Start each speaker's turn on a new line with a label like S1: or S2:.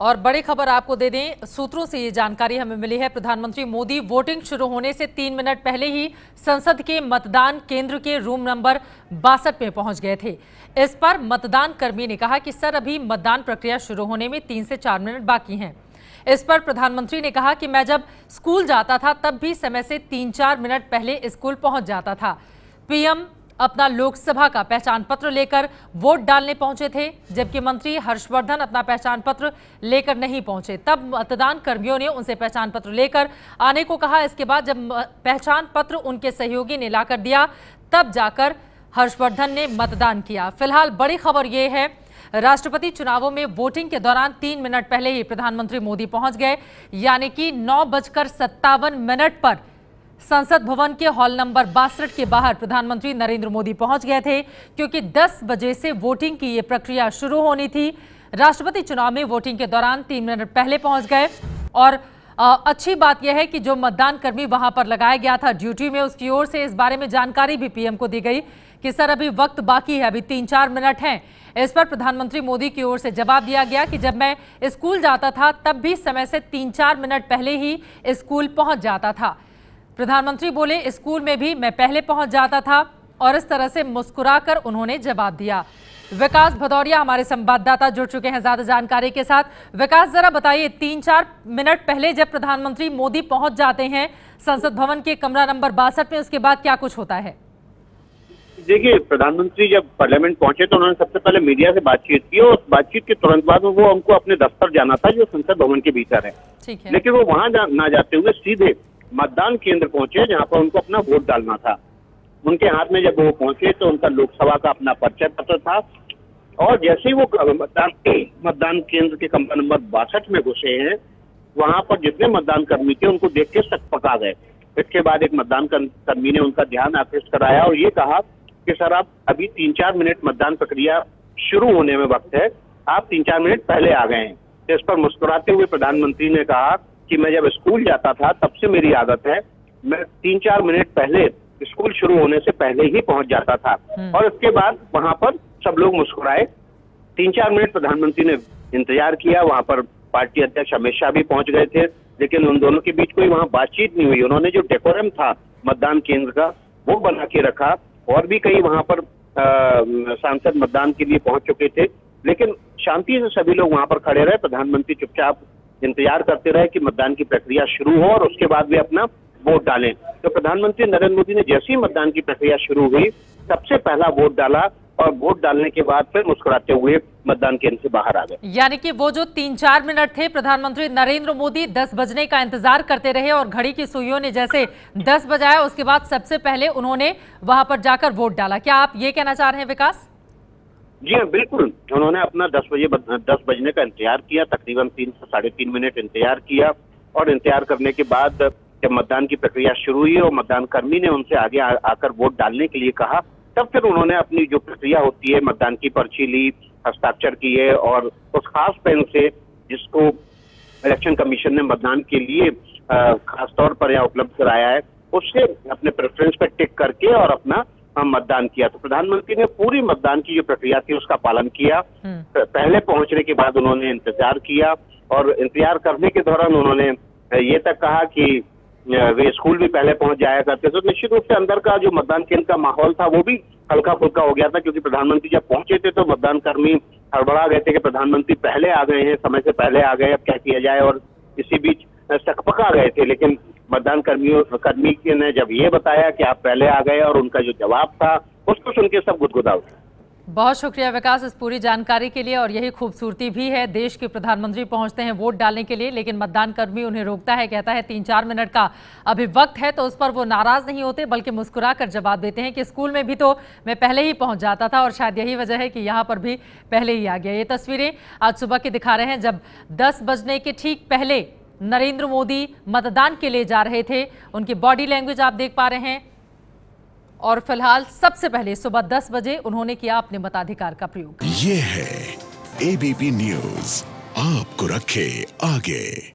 S1: और बड़ी खबर आपको दे दें, सूत्रों से ये जानकारी हमें मिली है। प्रधानमंत्री मोदी वोटिंग शुरू होने से 3 मिनट पहले ही संसद के मतदान केंद्र के रूम नंबर 62 में पहुंच गए थे। इस पर मतदान कर्मी ने कहा कि सर, अभी मतदान प्रक्रिया शुरू होने में 3 से 4 मिनट बाकी हैं। इस पर प्रधानमंत्री ने कहा कि मैं जब स्कूल जाता था तब भी समय से 3-4 मिनट पहले स्कूल पहुंच जाता था। पीएम अपना लोकसभा का पहचान पत्र लेकर वोट डालने पहुंचे थे, जबकि मंत्री हर्षवर्धन अपना पहचान पत्र लेकर नहीं पहुंचे। तब मतदान कर्मियों ने उनसे पहचान पत्र लेकर आने को कहा। इसके बाद जब पहचान पत्र उनके सहयोगी ने लाकर दिया, तब जाकर हर्षवर्धन ने मतदान किया। फिलहाल बड़ी खबर यह है, राष्ट्रपति चुनावों में वोटिंग के दौरान 3 मिनट पहले ही प्रधानमंत्री मोदी पहुंच गए, यानी कि 9:57 पर संसद भवन के हॉल नंबर 62 के बाहर प्रधानमंत्री नरेंद्र मोदी पहुंच गए थे, क्योंकि 10 बजे से वोटिंग की ये प्रक्रिया शुरू होनी थी। राष्ट्रपति चुनाव में वोटिंग के दौरान 3 मिनट पहले पहुंच गए। और अच्छी बात यह है कि जो मतदान कर्मी वहां पर लगाया गया था ड्यूटी में, उसकी ओर से इस बारे में जानकारी भी पीएम को दी गई कि सर, अभी वक्त बाकी है, अभी 3-4 मिनट हैं। इस पर प्रधानमंत्री मोदी की ओर से जवाब दिया गया कि जब मैं स्कूल जाता था तब भी समय से 3-4 मिनट पहले ही स्कूल पहुंच जाता था। प्रधानमंत्री बोले, स्कूल में भी मैं पहले पहुंच जाता था, और इस तरह से मुस्कुराकर उन्होंने जवाब दिया। विकास भदौरिया हमारे संवाददाता जुड़ चुके हैं ज्यादा जानकारी के साथ। विकास, जरा बताइए, 3-4 मिनट पहले जब प्रधानमंत्री मोदी पहुंच जाते हैं संसद भवन के कमरा नंबर 62 में, उसके बाद क्या कुछ होता है?
S2: देखिए, प्रधानमंत्री जब पार्लियामेंट पहुंचे तो उन्होंने सबसे पहले मीडिया से बातचीत की, और बातचीत के तुरंत बाद वो उनको अपने दफ्तर जाना था जो संसद भवन के भीतर है।
S1: ठीक है।
S2: लेकिन वो वहां ना जाते हुए सीधे मतदान केंद्र पहुंचे, जहां पर उनको अपना वोट डालना था। उनके हाथ में जब वो पहुंचे तो उनका लोकसभा का अपना परिचय पत्र था, और जैसे ही वो मतदान केंद्र के कमरा नंबर 62 में घुसे हैं, वहां पर जितने मतदान कर्मी थे उनको देख के सकपका गए। इसके बाद एक मतदान कर्मी ने उनका ध्यान आकृष्ट कराया और ये कहा कि सर, आप अभी 3-4 मिनट मतदान प्रक्रिया शुरू होने में वक्त है, आप 3-4 मिनट पहले आ गए हैं। तो इस पर मुस्कुराते हुए प्रधानमंत्री ने कहा कि मैं जब स्कूल जाता था तब से मेरी आदत है, मैं 3-4 मिनट पहले स्कूल शुरू होने से पहले ही पहुंच जाता था। और इसके बाद वहां पर सब लोग मुस्कुराए। 3-4 मिनट प्रधानमंत्री ने इंतजार किया। वहां पर पार्टी अध्यक्ष अमित शाह भी पहुंच गए थे, लेकिन उन दोनों के बीच कोई वहां बातचीत नहीं हुई। उन्होंने जो डेकोरम था मतदान केंद्र का, वो बना के रखा। और भी कई वहां पर सांसद मतदान के लिए पहुंच चुके थे, लेकिन शांति से सभी लोग वहां पर खड़े रहे। प्रधानमंत्री चुपचाप इंतजार करते रहे कि मतदान की प्रक्रिया शुरू हो और उसके बाद वे अपना वोट डालें। तो प्रधानमंत्री नरेंद्र मोदी ने जैसे ही मतदान की प्रक्रिया शुरू हुई, सबसे पहला वोट डाला, और वोट डालने के बाद फिर मुस्कुराते हुए मतदान केंद्र से बाहर आ गए।
S1: यानी कि वो जो 3-4 मिनट थे, प्रधानमंत्री नरेंद्र मोदी 10 बजने का इंतजार करते रहे, और घड़ी की सुइयों ने जैसे 10 बजाया, उसके बाद सबसे पहले उन्होंने वहां पर जाकर वोट डाला। क्या आप ये कहना चाह रहे हैं विकास?
S2: जी हाँ, बिल्कुल। उन्होंने अपना 10 बजने का इंतजार किया, तकरीबन 3 से 3.5 मिनट इंतजार किया, और इंतजार करने के बाद जब मतदान की प्रक्रिया शुरू हुई और मतदान कर्मी ने उनसे आगे आकर वोट डालने के लिए कहा, तब फिर उन्होंने अपनी जो प्रक्रिया होती है, मतदान की पर्ची ली, हस्ताक्षर किए, और उस खास पेन से जिसको इलेक्शन कमीशन ने मतदान के लिए खास तौर पर यहाँ उपलब्ध कराया है, उससे अपने प्रेफरेंस पर टिक करके और अपना मतदान किया। तो प्रधानमंत्री ने पूरी मतदान की जो प्रक्रिया थी उसका पालन किया। पहले पहुंचने के बाद उन्होंने इंतजार किया, और इंतजार करने के दौरान उन्होंने ये तक कहा कि वे स्कूल भी पहले पहुंच जाया करते। तो निश्चित रूप से अंदर का जो मतदान केंद्र का माहौल था वो भी हल्का फुल्का हो गया था, क्योंकि प्रधानमंत्री जब पहुंचे थे तो मतदान कर्मी हड़बड़ा गए थे कि प्रधानमंत्री पहले आ गए हैं, समय से पहले आ गए, अब क्या किया जाए, और इसी बीच सकपका गए थे। लेकिन मतदान कर्मी ने जब ये बताया कि आप पहले आ गए, और उनका जो जवाब था उसको सुन के सब गुदगुदा उठे।
S1: बहुत शुक्रिया विकास इस पूरी जानकारी के लिए। और यही खूबसूरती भी है, देश के प्रधानमंत्री पहुंचते हैं वोट डालने के लिए, लेकिन मतदान कर्मी उन्हें रोकता है, कहता है 3-4 मिनट का अभी वक्त है। तो उस पर वो नाराज नहीं होते, बल्कि मुस्कुराकर जवाब देते हैं कि स्कूल में भी तो मैं पहले ही पहुंच जाता था, और शायद यही वजह है कि यहाँ पर भी पहले ही आ गया। ये तस्वीरें आज सुबह की दिखा रहे हैं, जब 10 बजने के ठीक पहले नरेंद्र मोदी मतदान के लिए जा रहे थे। उनकी बॉडी लैंग्वेज आप देख पा रहे हैं, और फिलहाल सबसे पहले सुबह 10 बजे उन्होंने किया अपने मताधिकार का प्रयोग।
S3: ये है एबीपी न्यूज़, आपको रखे आगे।